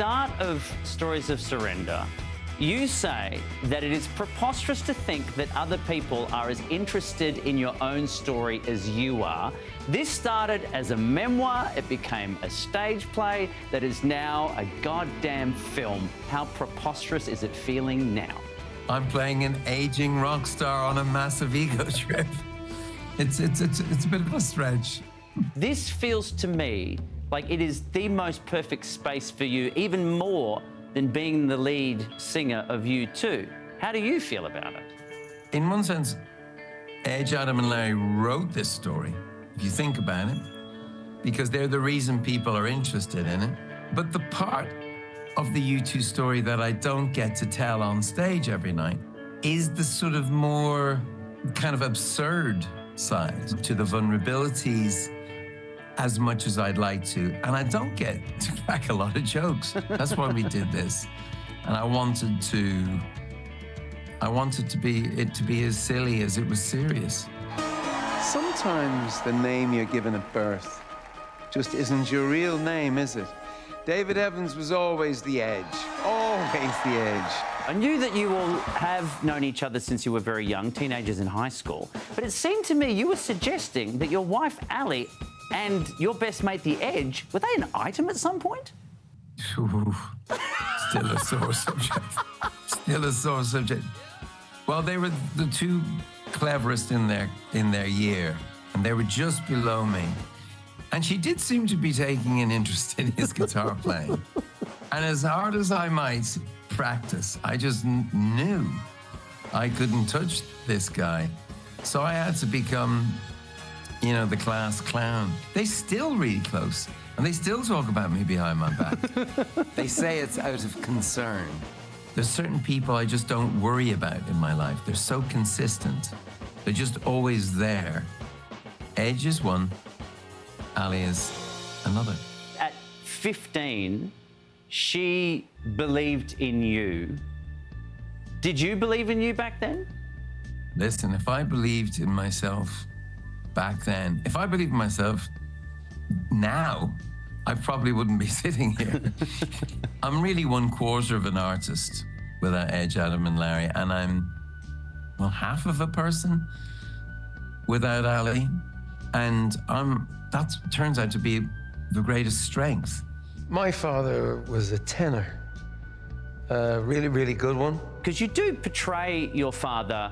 start of Stories of Surrender, you say that it is preposterous to think that other people are as interested in your own story as you are. This started as a memoir, it became a stage play that is now a goddamn film. How preposterous is it feeling now? I'm playing an aging rock star on a massive ego trip. It's a bit of a stretch. This feels to me like it is the most perfect space for you, even more than being the lead singer of U2. How do you feel about it? In one sense, Edge, Adam and Larry wrote this story, if you think about it, because they're the reason people are interested in it. But the part of the U2 story that I don't get to tell on stage every night is the sort of more kind of absurd side to the vulnerabilities as much as I'd like to. And I don't get to crack a lot of jokes. That's why we did this. And I wanted it to be as silly as it was serious. Sometimes the name you're given at birth just isn't your real name, is it? David Evans was always the Edge, always the Edge. I knew that you all have known each other since you were very young, teenagers in high school, but it seemed to me you were suggesting that your wife, Ali, and your best mate, The Edge, were they an item at some point? Ooh, still a sore subject. Still a sore subject. Well, they were the two cleverest in their year, and they were just below me. And she did seem to be taking an interest in his guitar playing. And as hard as I might practice, I just knew I couldn't touch this guy. So I had to become, you know, the class clown. They're still really close, and they still talk about me behind my back. They say it's out of concern. There's certain people I just don't worry about in my life. They're so consistent. They're just always there. Edge is one, Ali is another. At 15, she believed in you. Did you believe in you back then? Listen, if I believed in myself back then, if I believed in myself now, I probably wouldn't be sitting here. I'm really 1/4 of an artist without Edge, Adam and Larry, and I'm, well, half of a person without Ali. And that turns out to be the greatest strength. My father was a tenor, a really, really good one. Because you do portray your father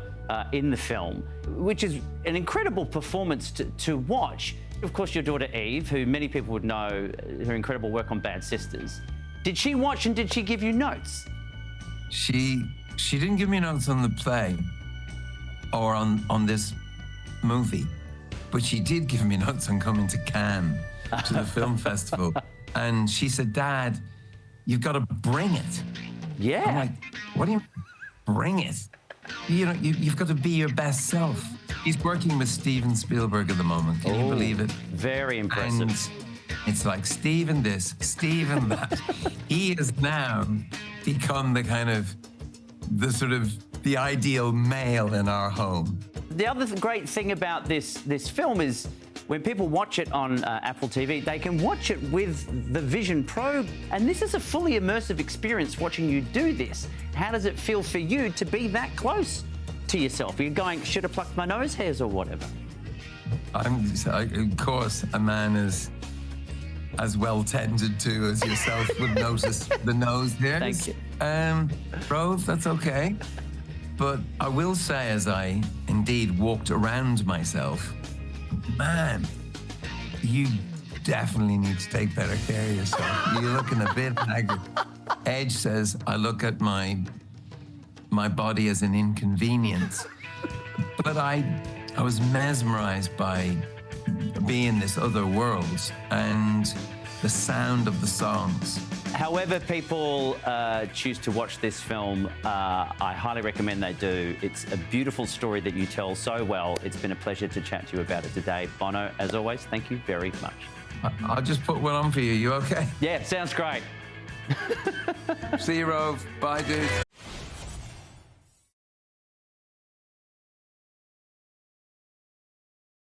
in the film, which is an incredible performance to watch. Of course, your daughter Eve, who many people would know her incredible work on Bad Sisters. Did she watch and did she give you notes? She didn't give me notes on the play or on this movie, but she did give me notes on coming to Cannes, to the film festival. And she said, "Dad, you've got to bring it." Yeah. I'm like, what do you bring it? You know, you've got to be your best self. He's working with Steven Spielberg at the moment. Can you believe it? Very impressive. And it's like Steven this, Steven that. He has now become the kind of, the ideal male in our home. The other great thing about this film is when people watch it on Apple TV, they can watch it with the Vision Pro, and this is a fully immersive experience watching you do this. How does it feel for you to be that close to yourself? Are you going, should have plucked my nose hairs or whatever? Of course, a man is as well tended to as yourself would notice the nose hairs. Thank you. Rove, that's okay. But I will say, as I indeed walked around myself, man, you definitely need to take better care of yourself. You're looking a bit haggard. Edge says I look at my body as an inconvenience. But I was mesmerized by being in this other world and the sound of the songs. However people choose to watch this film, I highly recommend they do. It's a beautiful story that you tell so well. It's been a pleasure to chat to you about it today. Bono, as always, thank you very much. I'll just put one on for you. You okay? Yeah, sounds great. See you, Rove. Bye, dude.